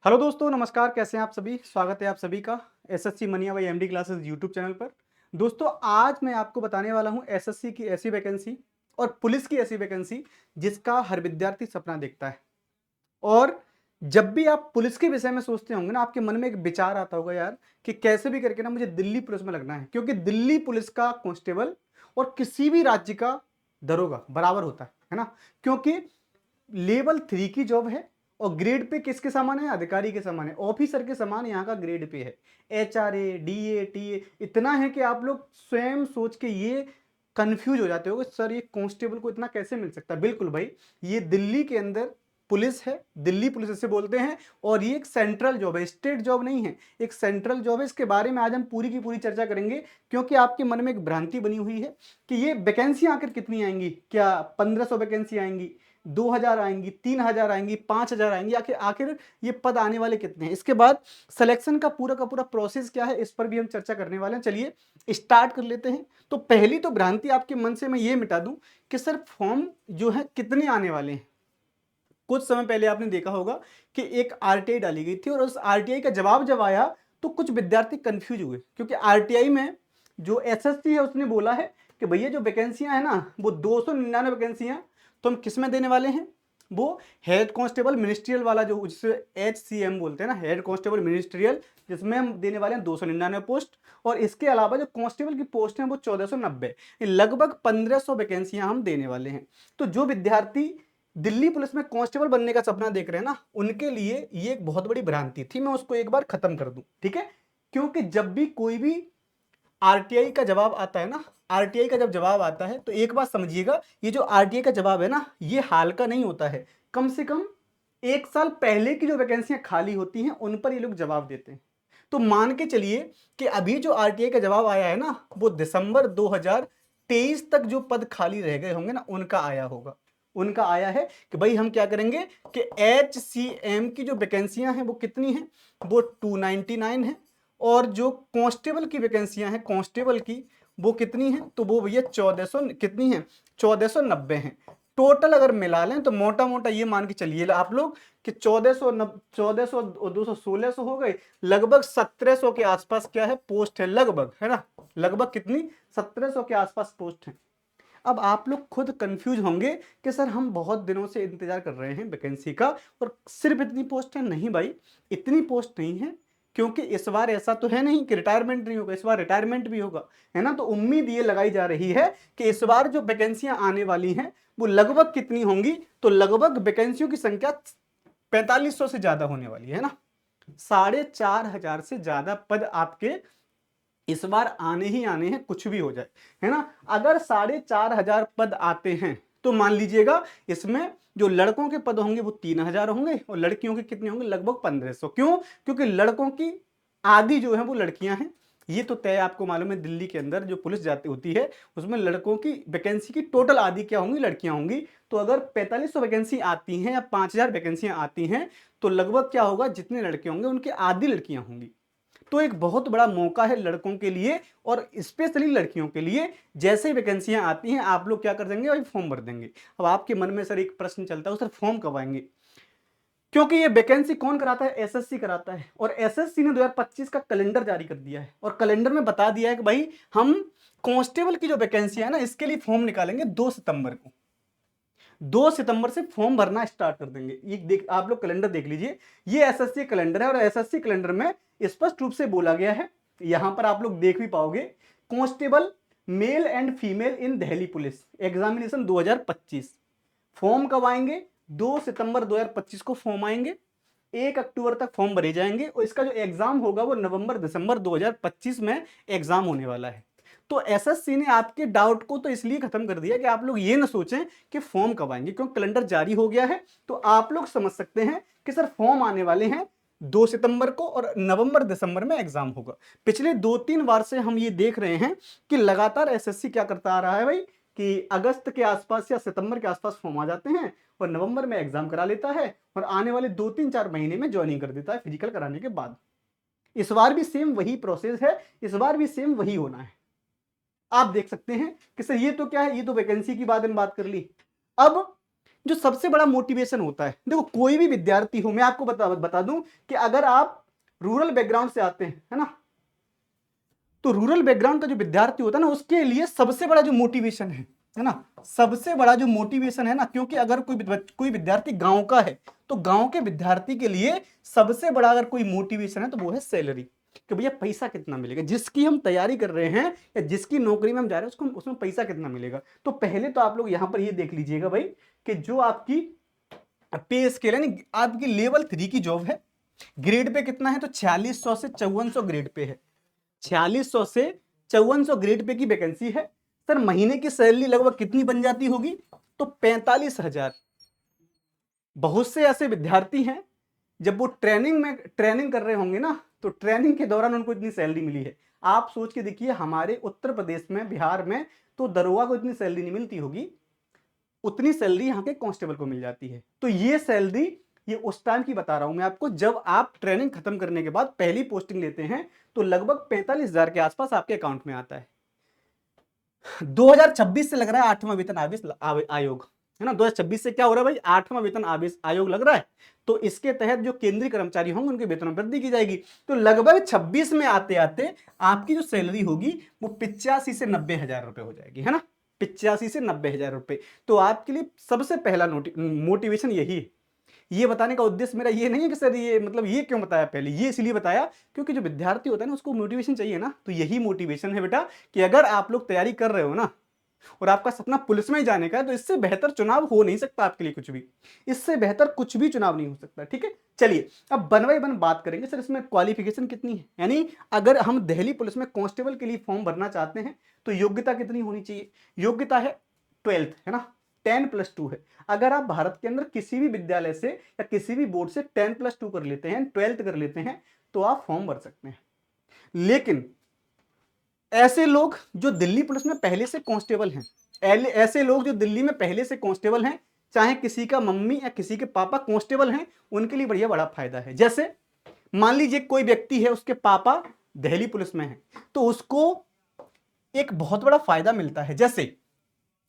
Hello दोस्तों, नमस्कार। कैसे हैं आप सभी? स्वागत है आप सभी का SSC mania by MD classes YouTube channel पर। दोस्तों, आज मैं आपको बताने वाला हूं एसएससी की ऐसी वैकेंसी और पुलिस की ऐसी वैकेंसी जिसका हर विद्यार्थी सपना देखता है। और जब भी आप पुलिस के विषय में सोचते होंगे ना, आपके मन में एक विचार आता होगा यार कि कैसे भी करके ना मुझे दिल्ली पुलिस में लगना है, क्योंकि दिल्ली पुलिस का कांस्टेबल और किसी भी राज्य का दरोगा बराबर होता है ना। क्योंकि लेवल 3 की जॉब है और ग्रेड पे किसके समान है? अधिकारी के समान है, ऑफिसर के समान यहाँ का ग्रेड पे है। एचआरए, डीए, टीए इतना है कि आप लोग स्वयं सोच के ये कंफ्यूज हो जाते हो कि सर ये कांस्टेबल को इतना कैसे मिल सकता है। बिल्कुल भाई, ये दिल्ली के अंदर पुलिस है, दिल्ली पुलिस इसे बोलते हैं। और ये एक सेंट्रल जॉब है, स्टेट जॉब नहीं है, एक सेंट्रल जॉब है। इसके बारे में आज हम पूरी की पूरी चर्चा करेंगे, क्योंकि आपके मन में एक भ्रांति बनी हुई है कि ये वैकेंसी आखिर कितनी आएंगी। क्या 1500 वैकेंसी आएंगी, 2000 आएंगी, 3000 आएंगी, 5000 आएंगी? आखिर आखिर ये पद आने वाले कितने हैं? इसके बाद सिलेक्शन का पूरा प्रोसेस क्या है, इस पर भी हम चर्चा करने वाले हैं। चलिए स्टार्ट कर लेते हैं। तो पहली तो भ्रांति आपके मन से मैं ये मिटा दूं कि सर फॉर्म जो है कितने आने वाले हैं। कुछ समय पहले आपने देखा होगा कि एक आरटीआई डाली गई थी और उस आरटीआई का जवाब जब आया तो कुछ विद्यार्थी कंफ्यूज हुए, क्योंकि आरटीआई में जो एसएससी है उसने बोला है कि भैया जो वैकेंसियां हैं ना वो 299 वैकेंसियां, तो हम किस में देने वाले हैं? वो हेड कांस्टेबल मिनिस्ट्रियल वाला, जो जिसे HCM बोलते हैं ना, हेड कांस्टेबल मिनिस्ट्रियल, जिसमें हम देने वाले हैं 299 पोस्ट। और इसके अलावा जो कांस्टेबल की पोस्ट है वो 1490, लगभग 1500 वैकेंसियां हम देने वाले हैं। तो जो विद्यार्थी दिल्ली पुलिस में कांस्टेबल बनने का सपना देख रहे हैं ना, उनके लिए ये एक बहुत बड़ी भ्रांति थी। मैं उसको एक बार खत्म कर दूं, ठीक है? क्योंकि जब भी कोई भी आरटीआई का जवाब आता है ना, आरटीआई का जब जवाब आता है तो एक बात समझिएगा, ये जो आरटीआई का जवाब है ना, ये हाल का नहीं होता है। कम से कम 1 साल पहले की जो वैकेंसियां खाली होती हैं उन पर ये लोग जवाब देते हैं। तो मान के चलिए कि अभी जो आरटीआई का जवाब आया है ना, वो दिसंबर 2023 तक जो पद खाली रह गए होंगे ना, उनका आया होगा। उनका आया है कि भाई हम क्या करेंगे कि HCM की जो वैकेंसियां हैं वो कितनी हैं? वो 299 है। और जो कांस्टेबल की वैकेंसियां हैं, कांस्टेबल की, वो कितनी है? तो वो भैया 1400 कितनी है? 1490 है। टोटल अगर मिला लें तो मोटा मोटा ये मान के चलिए आप लोग कि 1400 और 200 1600 हो गए, लगभग 1700 के आसपास क्या है? पोस्ट है, लगभग, है ना? लगभग कितनी? 1700 के आसपास पोस्ट है। अब आप लोग खुद कंफ्यूज होंगे कि सर हम बहुत दिनों से इंतजार कर रहे हैं वैकेंसी का और सिर्फ इतनी पोस्ट है। नहीं भाई, इतनी पोस्ट नहीं है, क्योंकि इस बार ऐसा तो है नहीं कि रिटायरमेंट नहीं होगा, इस बार रिटायरमेंट भी होगा, है ना? तो उम्मीद ये लगाई जा रही है कि इस बार जो वैकेंसियां आने वाली हैं वो लगभग कितनी होंगी? तो लगभग वैकेंसियों की संख्या 4500 से ज्यादा होने वाली है ना। 4500 से ज्यादा पद आपके इस बार आने ही आने हैं, कुछ भी हो जाए, है ना? अगर 4500 पद आते हैं तो मान लीजिएगा इसमें जो लड़कों के पद होंगे वो 3000 होंगे और लड़कियों के कितने होंगे? लगभग 1500। क्यों? क्योंकि लड़कों की आधी जो है वो लड़कियां हैं। ये तो तय, आपको मालूम है दिल्ली के अंदर जो पुलिस जाती होती है उसमें लड़कों की वैकेंसी की टोटल आधी क्या होंगी? लड़कियां होंगी। तो अगर 4500 वैकेंसी आती हैं या 5000 वैकेंसियां आती हैं तो लगभग क्या होगा? जितने लड़के होंगे उनकी आधी लड़कियां होंगी। तो एक बहुत बड़ा मौका है लड़कों के लिए और स्पेशली लड़कियों के लिए। जैसे ही वैकेंसियां आती हैं आप लोग क्या कर देंगे? भाई फॉर्म भर देंगे। अब आपके मन में सर एक प्रश्न चलता है, सर फॉर्म कब आएंगे? क्योंकि ये वैकेंसी कौन कराता है? एसएससी कराता है। और एसएससी ने 2025 का कैलेंडर जारी कर दिया है और कैलेंडर में बता दिया है कि भाई हम कांस्टेबल की जो वैकेंसी है ना, इसके लिए फॉर्म निकालेंगे 2 सितंबर को। 2 सितंबर से फॉर्म भरना स्टार्ट कर देंगे। ये देख, आप लोग कैलेंडर देख लीजिए, ये एसएससी कैलेंडर है और एसएससी कैलेंडर में स्पष्ट रूप से बोला गया है, यहां पर आप लोग देख भी पाओगे, constable male and female in Delhi police examination 2025। Form कब आएंगे? 2 सितंबर 2025 को फॉर्म आएंगे, 1 अक्टूबर तक फॉर्म भरे जाएंगे और इसका जो एग्जाम होगा वो नवंबर दिसंबर 2025 में एग्जाम होने वाला है। तो एसएससी ने आपके डाउट को तो इसलिए खत्म कर दिया कि आप लोग ये ना सोचें कि फॉर्म कब आएंगे, क्योंकि कैलेंडर जारी हो गया है। तो आप लोग समझ सकते हैं कि सर फॉर्म आने वाले हैं 2 सितंबर को और नवंबर दिसंबर में एग्जाम होगा। पिछले 2-3 बार से हम ये देख रहे हैं कि लगातार एसएससी क्या करता आ रहा है भाई, कि अगस्त के आसपास या सितंबर के आसपास फॉर्म आ जाते हैं और नवंबर में एग्जाम करा लेता है और आने वाले 2-3-4 महीने में ज्वाइनिंग कर देता है फिजिकल कराने के बाद। इस बार भी सेम वही प्रोसेस है, इस बार भी सेम वही होना है। आप देख सकते हैं कि सर ये तो क्या है, ये तो वैकेंसी की बात हम बात कर ली। अब जो सबसे बड़ा मोटिवेशन होता है, देखो कोई भी विद्यार्थी हो, मैं आपको बता दूं कि अगर आप रूरल बैकग्राउंड से आते हैं, है ना, तो रूरल बैकग्राउंड का जो विद्यार्थी होता है ना, उसके लिए सबसे बड़ा जो मोटिवेशन है ना, सबसे बड़ा जो मोटिवेशन है ना, क्योंकि अगर कोई विद्यार्थी गांव का है तो गांव के विद्यार्थी के लिए सबसे बड़ा अगर कोई मोटिवेशन है तो वो है सैलरी, कि भैया पैसा कितना मिलेगा, जिसकी हम तैयारी कर रहे हैं या जिसकी नौकरी में हम जा रहे हैं उसको उसमें पैसा कितना मिलेगा। तो पहले तो आप लोग यहां पर ये देख लीजिएगा भाई कि जो आपकी पे स्केल है, आपकी लेवल 3 की जॉब है, ग्रेड पे कितना है, तो 4600 से 5400 ग्रेड पे है, 4600 से 5400 ग्रेड पे की वैकेंसी है। सर महीने की सैलरी लगभग कितनी बन जाती होगी, तो 45,000। बहुत से ऐसे विद्यार्थी हैं जब वो ट्रेनिंग कर रहे होंगे ना, तो ट्रेनिंग के दौरान उनको इतनी सैलरी मिली है। आप सोच के देखिए, हमारे उत्तर प्रदेश में, बिहार में तो दरोगा को इतनी सैलरी नहीं मिलती होगी, उतनी सैलरी यहाँ के कांस्टेबल को मिल जाती है। तो ये सैलरी, ये उस टाइम की बता रहा हूं मैं आपको, जब आप ट्रेनिंग खत्म करने के बाद पहली पोस्टिंग लेते हैं तो लगभग 45,000 के आसपास आपके अकाउंट में आता है। 2026 से लग रहा है 8वां वेतन आयोग, है ना, 2026 से क्या हो रहा है भाई, 8वां वेतन आयोग लग रहा है। तो इसके तहत जो केंद्रीय कर्मचारी होंगे उनके वेतन में वृद्धि की जाएगी। तो लगभग 26 में आते आते आपकी जो सैलरी होगी वो 85 से 90,000 रुपए हो जाएगी, है ना, 85 से 90,000 रुपए। तो आपके लिए सबसे पहला मोटिवेशन यही है। ये बताने का उद्देश्य मेरा ये नहीं है कि सर ये मतलब ये क्यों बताया, पहले ये इसलिए बताया क्योंकि जो विद्यार्थी होता है ना उसको मोटिवेशन चाहिए ना, तो यही मोटिवेशन है बेटा कि अगर आप लोग तैयारी कर रहे हो ना और आपका सपना पुलिस में ही जाने का है, तो इससे बेहतर चुनाव हो नहीं सकता आपके लिए, कुछ भी, इससे बेहतर कुछ भी चुनाव नहीं हो सकता। ठीक है, चलिए अब वन बाई वन बात करेंगे। सर इसमें क्वालिफिकेशन कितनी है, यानी अगर हम दिल्ली पुलिस में कांस्टेबल के लिए फॉर्म भरना चाहते हैं तो योग्यता कितनी होनी चाहिए, योग्यता है 12th, है ना, 10+2 है। अगर आप भारत के अंदर किसी भी विद्यालय से या किसी भी बोर्ड से 10+2 कर लेते हैं, 12th कर लेते हैं, तो आप फॉर्म भर सकते हैं। लेकिन ऐसे लोग जो दिल्ली पुलिस में पहले से कांस्टेबल हैं, ऐसे लोग जो दिल्ली में पहले से कांस्टेबल हैं, चाहे किसी का मम्मी या किसी के पापा कांस्टेबल हैं, उनके लिए बढ़िया बड़ा फायदा है। जैसे मान लीजिए कोई व्यक्ति है, उसके पापा दिल्ली पुलिस में हैं, तो उसको एक बहुत बड़ा फायदा मिलता है। जैसे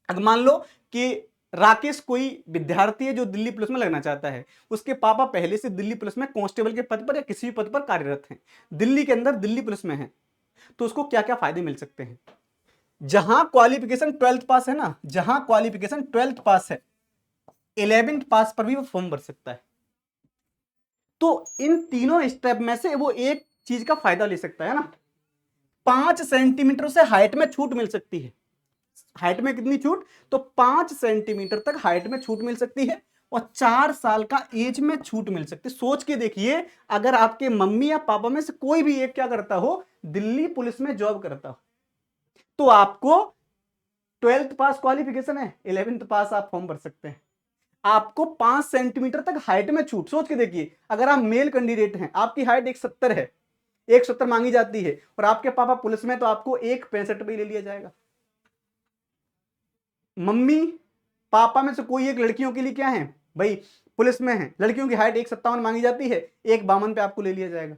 अगर मान लो कि राकेश कोई विद्यार्थी है जो दिल्ली पुलिस में लगना चाहता है, उसके पापा पहले से दिल्ली पुलिस में कांस्टेबल के पद पर या किसी भी पद पर कार्यरत हैं, दिल्ली के अंदर दिल्ली पुलिस में है, तो उसको क्या क्या फायदे मिल सकते हैं। जहां क्वालिफिकेशन 12th पास है ना, जहां क्वालिफिकेशन 12th पास है, 11th पास पर भी वो फॉर्म भर सकता है। तो इन तीनों स्टेप में से वो एक चीज का फायदा ले सकता है ना, 5 सेंटीमीटर से हाइट में छूट मिल सकती है। हाइट में कितनी छूट, तो 5 सेंटीमीटर तक हाइट में छूट मिल सकती है और 4 साल का एज में छूट मिल सकती है। सोच के देखिए, अगर आपके मम्मी या पापा में से कोई भी एक क्या करता हो, दिल्ली पुलिस में जॉब करता हो, तो आपको 12th पास क्वालिफिकेशन है, 11th पास आप फॉर्म भर सकते हैं। आपको 5 सेंटीमीटर तक हाइट में छूट। सोच के देखिए, अगर आप मेल कैंडिडेट हैं, आपकी हाइट 170 है, 170 मांगी जाती है, और आपके पापा पुलिस में, तो आपको 165 पे ले लिया जाएगा। मम्मी पापा में से कोई एक लड़कियों के लिए क्या है भाई, पुलिस में है, लड़कियों की हाइट 157 मांगी जाती है, 152 पे आपको ले लिया जाएगा।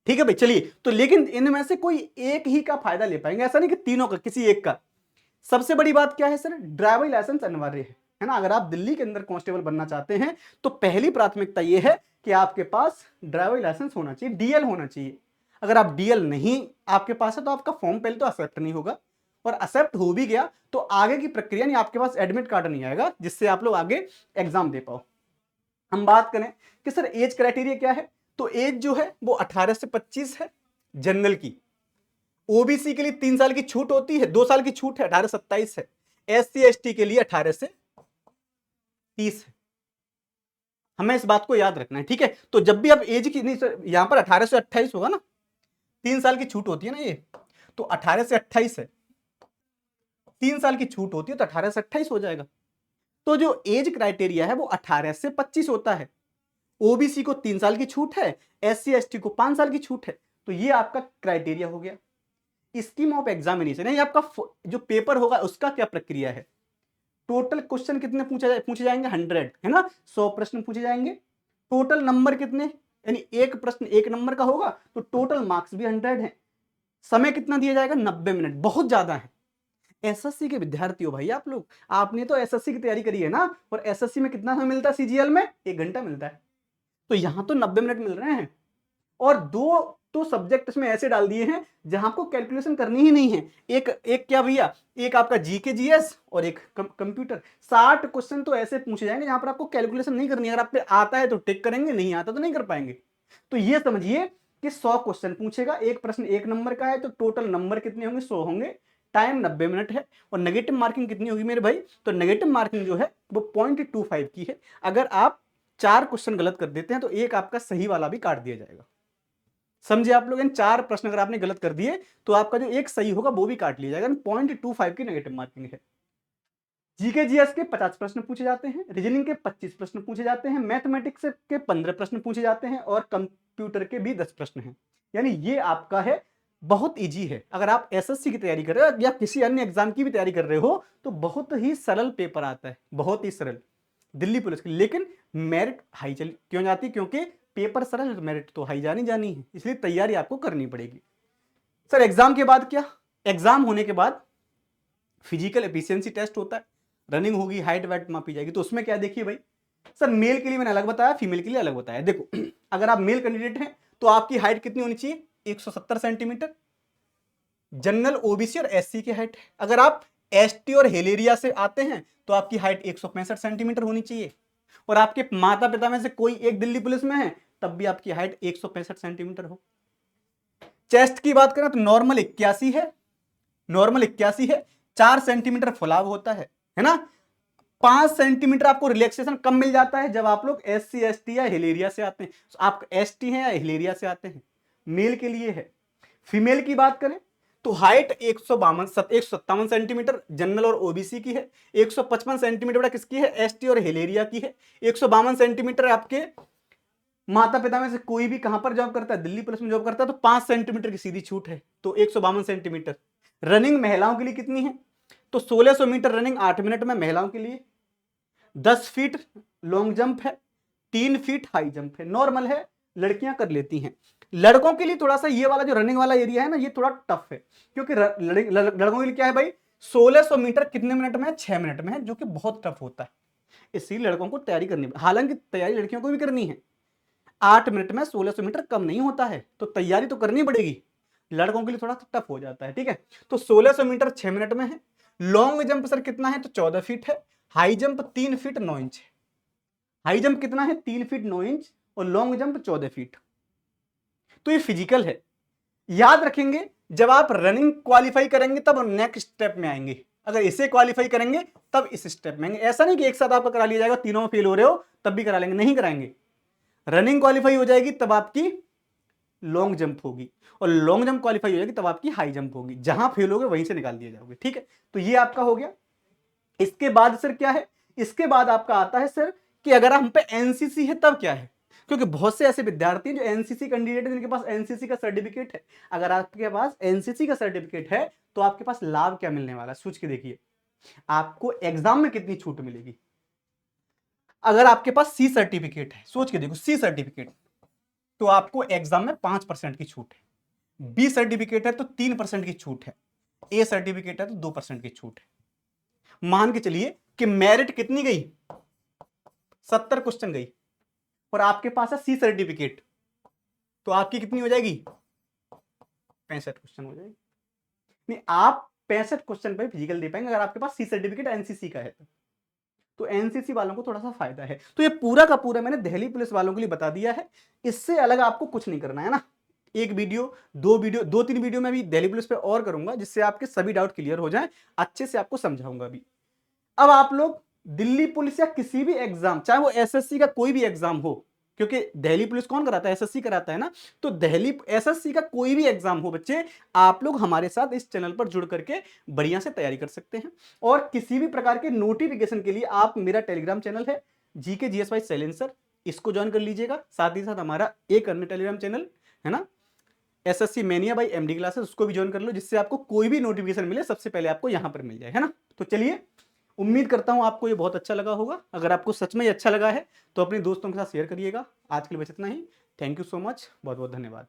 ठीक है भाई, चलिए, तो लेकिन इनमें से कोई एक ही का फायदा ले पाएंगे, ऐसा नहीं कि तीनों का, किसी एक का। सबसे बड़ी बात क्या है सर, ड्राइविंग लाइसेंस अनिवार्य है ना। अगर आप दिल्ली के अंदर कांस्टेबल बनना चाहते हैं तो पहली प्राथमिकता यह है कि आपके पास ड्राइविंग लाइसेंस होना चाहिए, डीएल होना चाहिए। अगर आप डीएल नहीं आपके पास है तो आपका फॉर्म पहले तो एक्सेप्ट नहीं होगा, और एक्सेप्ट हो भी गया तो आगे की प्रक्रिया नहीं, आपके पास एडमिट कार्ड नहीं आएगा जिससे आप लोग आगे एग्जाम दे पाओ। हम बात करें कि सर एज क्राइटेरिया क्या है, तो एज जो है वो 18 से 25 है जनरल की। ओबीसी के लिए 3 साल की छूट होती है, 2 साल की छूट है, 18 से 27 है। एससी एसटी के लिए 18 से 30 है। हमें इस बात को याद रखना है, ठीक है। तो जब भी आप एज की, नहीं सर यहां पर 18 से 28 होगा ना, 3 साल की छूट होती है ना ये, तो 18 से 28 है, 3 साल की छूट होती है तो 18 से 28 हो जाएगा। तो जो एज क्राइटेरिया है वो 18 से 25 होता है। ओबीसी को 3 साल की छूट है, एससी एसटी को 5 साल की छूट है। तो ये आपका क्राइटेरिया हो गया। स्कीम ऑफ एग्जामिनेशन है, आपका जो पेपर होगा उसका क्या प्रक्रिया है। टोटल क्वेश्चन कितने पूछे जाएंगे, 100, है ना, 100 प्रश्न पूछे जाएंगे। टोटल नंबर कितने, यानी एक प्रश्न 1 नंबर का होगा, तो टोटल मार्क्स भी 100 है। समय कितना दिया जाएगा, 90 मिनट, बहुत ज्यादा है। एसएससी के विद्यार्थी हो भाई आप लोग, आपने तो एसएससी की तैयारी करी है ना, और एसएससी में कितना समय मिलता है सीजीएल में? 1 घंटा मिलता है। तो यहां तो 90 मिनट मिल रहे हैं, और दो तो सब्जेक्ट इसमें ऐसे डाल दिए हैं जहां आपको कैलकुलेशन करनी ही नहीं है। एक एक क्या भैया, एक आपका जीके जीएस और एक कंप्यूटर। 60 क्वेश्चन तो ऐसे पूछे जाएंगे जहां पर आपको कैलकुलेशन नहीं करनी है। अगर आप पे आता है तो टिक करेंगे, नहीं आता तो नहीं कर पाएंगे। तो ये समझिए कि 100 क्वेश्चन पूछेगा, एक प्रश्न 1 नंबर का है, तो टोटल नंबर कितने होंगे? 100 होंगे। टाइम 90 मिनट है। और नेगेटिव मार्किंग कितनी होगी मेरे भाई? तो नेगेटिव मार्किंग जो है वो 0.25 की है। अगर आप 4 क्वेश्चन गलत कर देते हैं तो एक आपका सही वाला भी काट दिया जाएगा। समझे आप लोग? इन 4 प्रश्न अगर आपने गलत कर दिए तो आपका जो एक सही होगा वो भी काट लिया जाएगा। 0.25 की नेगेटिव मार्किंग है। जीके जीएस के 50 प्रश्न पूछे जाते हैं, रीजनिंग के 25 प्रश्न पूछे जाते हैं, मैथमेटिक्स के 15 प्रश्न पूछे जाते हैं, और कंप्यूटर के भी 10 प्रश्न हैं। यानी ये आपका है, बहुत इजी है। अगर आप एसएससी की तैयारी कर रहे हो या किसी अन्य एग्जाम की भी तैयारी कर रहे हो तो बहुत ही सरल पेपर आता है, बहुत ही सरल दिल्ली पुलिस की। लेकिन मेरिट हाई चली क्यों जाती? क्योंकि पेपर सरल है तो मेरिट तो हाई जानी जानी है, इसलिए तैयारी आपको करनी पड़ेगी। सर एग्जाम के बाद क्या? एग्जाम होने के बाद फिजिकल एफिशिएंसी टेस्ट होता है, रनिंग होगी, हाइट वाइट मापी जाएगी। तो उसमें क्या देखिए भाई, सर मेल के लिए मैंने अलग बताया, फीमेल के लिए अलग बताया। देखो अगर आप मेल कैंडिडेट हैं तो आपकी हाइट कितनी होनी चाहिए? 170 सेंटीमीटर। जनरल, ओबीसी और एससी की हाइट। अगर आप एसटी और हेलेरिया से आते हैं तो आपकी हाइट 165 सेंटीमीटर होनी चाहिए। और आपके माता पिता में से कोई एक दिल्ली पुलिस में है तब भी आपकी हाइट 165 सेंटीमीटर हो। चेस्ट की बात करें तो नॉर्मल 81 है, नॉर्मल 81 है। 4 सेंटीमीटर फुलाव होता है ना। 5 सेंटीमीटर आपको रिलैक्सेशन कम मिल जाता है जब आप लोग एससी एसटी या हिलेरिया से आते हैं। आप एसटी हैं या हिलेरिया से आते हैं, मेल के लिए है। फीमेल की बात करें तो हाइट 157 सेंटीमीटर जनरल और ओबीसी की है। 155 सेंटीमीटर किसकी है? एसटी और हिलेरिया की है। 152 सेंटीमीटर आपके माता पिता में से कोई भी कहां पर जॉब करता है? दिल्ली पुलिस में जॉब करता है, तो 5 सेंटीमीटर की सीधी छूट है, तो 152 सेंटीमीटर। रनिंग महिलाओं के लिए कितनी है? तो 1600 मीटर रनिंग 8 मिनट में महिलाओं के लिए। 10 फीट लॉन्ग जंप है, 3 फीट हाई जंप है। नॉर्मल है, लड़कियां कर लेती हैं। लड़कों के लिए थोड़ा सा ये वाला जो रनिंग वाला एरिया है ना, ये थोड़ा टफ है, क्योंकि लड़कों के लिए क्या है भाई, 1600 मीटर कितने मिनट में है? 6 मिनट में है, जो कि बहुत टफ होता है। इसलिए लड़कों को तैयारी करनी, हालांकि तैयारी लड़कियों को भी करनी है। 8 मिनट में 1600 मीटर कम नहीं होता है, तो तैयारी तो करनी पड़ेगी। लड़कों के लिए थोड़ा सा टफ हो जाता है, ठीक है। तो 1600 मीटर 6 मिनट में है। लॉन्ग जंप सर कितना है? तो 14 फीट है। हाई जंप 3 फीट 9 इंच है। हाई जंप कितना है? 3 फीट 9 इंच, और लॉन्ग जंप 14 फीट। तो ये फिजिकल है। याद रखेंगे, जब आप रनिंग क्वालिफाई करेंगे तब नेक्स्ट स्टेप में आएंगे। अगर इसे क्वालिफाई करेंगे तब इस स्टेप में आएंगे। ऐसा नहीं कि एक साथ आपका करा लिया जाएगा, तीनों में फेल हो रहे हो तब भी करा लेंगे, नहीं कराएंगे। रनिंग क्वालिफाई हो जाएगी तब आपकी लॉन्ग जंप होगी, और लॉन्ग जंप क्वालिफाई हो जाएगी तब आपकी हाई जंप होगी। जहां फेल होगे वहीं से निकाल दिए जाओगे, ठीक है। तो ये आपका हो गया। इसके बाद सर क्या है? इसके बाद आपका आता है सर कि अगर हम पे एनसीसी है तब क्या है, क्योंकि बहुत से ऐसे विद्यार्थी हैं जो एनसीसी कैंडिडेट हैं जिनके पास एनसीसी का सर्टिफिकेट है। अगर आपके पास एनसीसी का सर्टिफिकेट है तो आपके पास लाभ क्या मिलने वाला है? सोच के देखिए, आपको एग्जाम में कितनी छूट मिलेगी। अगर आपके पास सी सर्टिफिकेट है, सोच के देखो, सी सर्टिफिकेट, तो आपको एग्जाम में 5% की छूट है। बी सर्टिफिकेट है तो 3% की छूट है। ए सर्टिफिकेट है तो 2% की छूट है। मान के चलिए कि मेरिट कितनी गई? 70 क्वेश्चन गई, और आपके पास है सी सर्टिफिकेट, तो आपकी कितनी हो जाएगी? 65 क्वेश्चन हो जाएगी। नहीं, आप 65 क्वेश्चन पे फिजिकल दे पाएंगे अगर आपके पास सी सर्टिफिकेट एनसीसी का है तो एनसीसी वालों को थोड़ा सा फायदा है। तो ये पूरा का पूरा मैंने दिल्ली पुलिस वालों के लिए बता दिया है। इससे अलग आपको कुछ नहीं करना है ना। एक वीडियो, 2-3 वीडियो में भी दिल्ली पुलिस पे और करूंगा, जिससे आपके सभी डाउट क्लियर हो जाएं, अच्छे से आपको समझाऊंगा भी। अब आप लोग दिल्ली पुलिस या किसी भी एग्जाम, चाहे वो एसएससी का कोई भी एग्जाम हो, क्योंकि दिल्ली पुलिस कौन कराता है? एसएससी कराता है ना। तो दिल्ली एसएससी का कोई भी एग्जाम हो बच्चे, आप लोग हमारे साथ इस चैनल पर जुड़ करके बढ़िया से तैयारी कर सकते हैं। और किसी भी प्रकार के नोटिफिकेशन के लिए आप, मेरा टेलीग्राम चैनल है जीके जीएस बाय साइलेंसर, इसको ज्वाइन कर लीजिएगा। साथ ही साथ हमारा एक अन्य टेलीग्राम चैनल है ना, SSC mania by MD classes, उसको भी ज्वाइन कर लो, जिससे आपको कोई भी नोटिफिकेशन मिले सबसे पहले आपको यहां पर मिल जाए, है ना। तो चलिए, उम्मीद करता हूं आपको ये बहुत अच्छा लगा होगा। अगर आपको सच में ये अच्छा लगा है तो अपने दोस्तों के साथ शेयर करिएगा। आज के लिए बस इतना ही। थैंक यू सो मच, बहुत बहुत धन्यवाद।